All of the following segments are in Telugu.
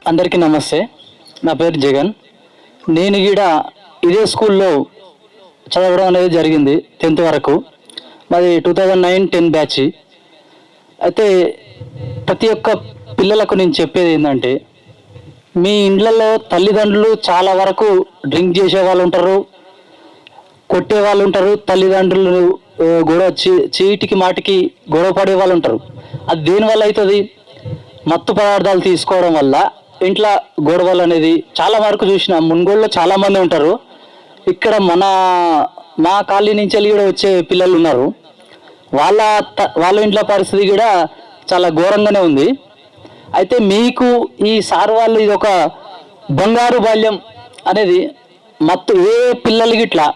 అందరికీ నమస్తే. నా పేరు జగన్. నేను ఈడ ఇదే స్కూల్లో చదవడం అనేది జరిగింది 10th వరకు. మాది 2009-10 బ్యాచ్. అయితే ప్రతి ఒక్క పిల్లలకు నేను చెప్పేది ఏంటంటే, మీ ఇండ్లలో తల్లిదండ్రులు చాలా వరకు డ్రింక్ చేసే వాళ్ళు ఉంటారు, కొట్టే వాళ్ళు ఉంటారు, తల్లిదండ్రులు గొడవ చీటికి మాటికి గొడవ పడే వాళ్ళు ఉంటారు. అది దేనివల్ల అవుతుంది? మత్తు పదార్థాలు తీసుకోవడం వల్ల ఇంట్లో గొడవలు అనేది చాలా వరకు చూసిన. మున్గోడులో చాలామంది ఉంటారు. ఇక్కడ మా కాలనీ నుంచి వెళ్ళి కూడా వచ్చే పిల్లలు ఉన్నారు. వాళ్ళ ఇంట్లో పరిస్థితి కూడా చాలా ఘోరంగానే ఉంది. అయితే మీకు ఈ సార్ వాళ్ళు ఇది ఒక బంగారు బాల్యం అనేది మత్తు ఏ పిల్లలకి ఇట్లా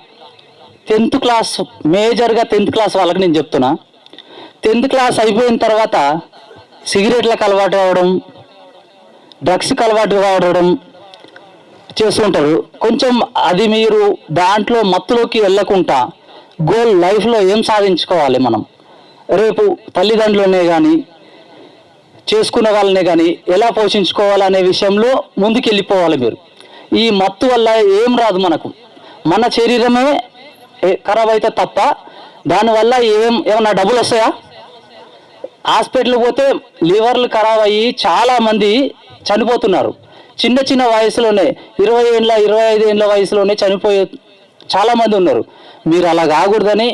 10th క్లాస్ మేజర్గా 10th క్లాస్ వాళ్ళకి నేను చెప్తున్నా. 10th క్లాస్ అయిపోయిన తర్వాత సిగరెట్లకు అలవాటు అవ్వడం, డ్రగ్స్కి అలవాటు కావడం చేస్తుంటారు. కొంచెం అది మీరు దాంట్లో మత్తులోకి వెళ్ళకుండా గోల్ లైఫ్లో ఏం సాధించుకోవాలి, మనం రేపు తల్లిదండ్రులనే కానీ చేసుకునే వాళ్ళనే కానీ ఎలా పోషించుకోవాలనే విషయంలో ముందుకు వెళ్ళిపోవాలి మీరు. ఈ మత్తు వల్ల ఏం రాదు మనకు, మన శరీరమే ఖరాబ్ అయితే తప్ప దానివల్ల ఏమన్నా డబ్బులు వస్తాయా? హాస్పిటల్కి పోతే లివర్లు ఖరాబ్ అయ్యి చాలామంది చనిపోతున్నారు. చిన్న చిన్న వయసులోనే 20 ఏళ్ళ 25 ఏళ్ళ వయసులోనే చనిపోయే చాలామంది ఉన్నారు. మీరు అలా కాకూడదని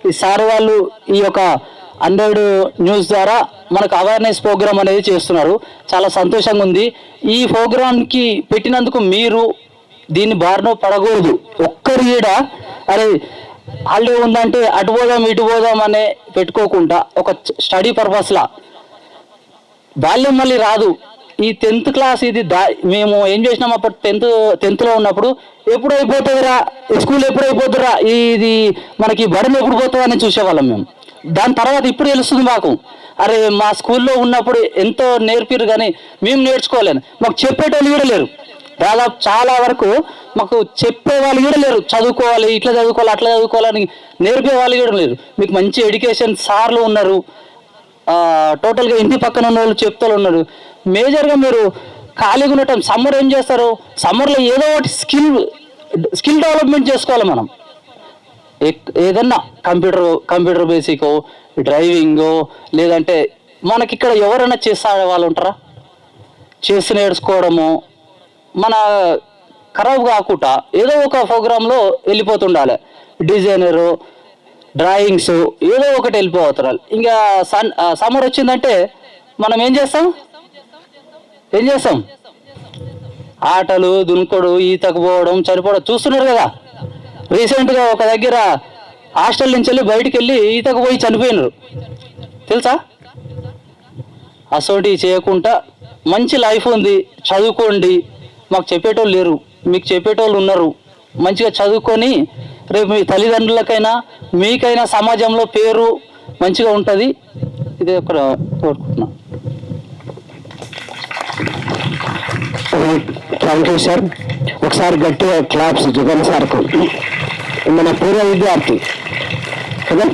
ఈ సార్ వాళ్ళు ఈ యొక్క 100 న్యూస్ ద్వారా మనకు అవేర్నెస్ ప్రోగ్రామ్ అనేది చేస్తున్నారు. చాలా సంతోషంగా ఉంది. ఈ ప్రోగ్రామ్కి పెట్టినందుకు మీరు దీన్ని బారిన పడకూడదు. ఒక్కరు కూడా అరే హాలిడే ఉందంటే అటు పోదాం ఇటు పోదాం అనే పెట్టుకోకుండా ఒక స్టడీ పర్పస్లా బాల్యం మళ్ళీ రాదు. ఈ 10th క్లాస్ ఇది మేము ఏం చేసినాం అప్పుడు 10th ఉన్నప్పుడు ఎప్పుడు అయిపోతుందిరా స్కూల్, ఎప్పుడు అయిపోతుందిరా ఇది మనకి బడిని ఎప్పుడు పోతుందా అని చూసేవాళ్ళం మేము. దాని తర్వాత ఇప్పుడు తెలుస్తుంది మాకు, అరే మా స్కూల్లో ఉన్నప్పుడు ఎంతో నేర్పిరు కానీ మేము నేర్చుకోలేను. మాకు చెప్పేటోళ్ళు కూడా లేరు. దాదాపు చాలా వరకు మాకు చెప్పే వాళ్ళు కూడా లేరు. చదువుకోవాలి, ఇట్లా చదువుకోవాలి, అట్లా చదువుకోవాలని నేర్పే వాళ్ళు కూడా లేరు. మీకు మంచి ఎడ్యుకేషన్ సార్లు ఉన్నారు, టోటల్గా ఇంటి పక్కన ఉన్న వాళ్ళు చెప్తారు ఉన్నారు. మేజర్గా మీరు ఖాళీగా ఉండటం, సమ్మర్ ఏం చేస్తారు? సమ్మర్లో ఏదో ఒకటి స్కిల్ డెవలప్మెంట్ చేసుకోవాలి మనం. ఏదన్నా కంప్యూటర్ బేసికో, డ్రైవింగో, లేదంటే మనకి ఇక్కడ ఎవరైనా చేసే వాళ్ళు ఉంటారా? చేసి నేర్చుకోవడము, మన ఖరాబ్ కాకుండా ఏదో ఒక ప్రోగ్రాంలో వెళ్ళిపోతుండాలి. డిజైనరు, డ్రాయింగ్స్ ఏదో ఒకటి వెళ్ళిపోతున్నారు. ఇంకా సమ్మర్ వచ్చిందంటే మనం ఏం చేస్తాం? ఆటలు, దునుకోడు, ఈతకు పోవడం, చనిపోవడం చూస్తున్నారు కదా. రీసెంట్గా ఒక దగ్గర హాస్టల్ నుంచి వెళ్ళి బయటికి వెళ్ళి ఈతకు పోయి చనిపోయినారు, తెలుసా? అసోటి చేయకుండా మంచి లైఫ్ ఉంది, చదువుకోండి. మాకు చెప్పేటోళ్ళు లేరు, మీకు చెప్పేటోళ్ళు ఉన్నారు. మంచిగా చదువుకొని రేపు మీ తల్లిదండ్రులకైనా మీకైనా సమాజంలో పేరు మంచిగా ఉంటుంది. ఇదే ఒక కోరుకుంటున్నా. Thank you sir. ఒకసారి గట్టిగా క్లాప్స్ జగన్ సార్కు. మన పూర్వ విద్యార్థి కదా.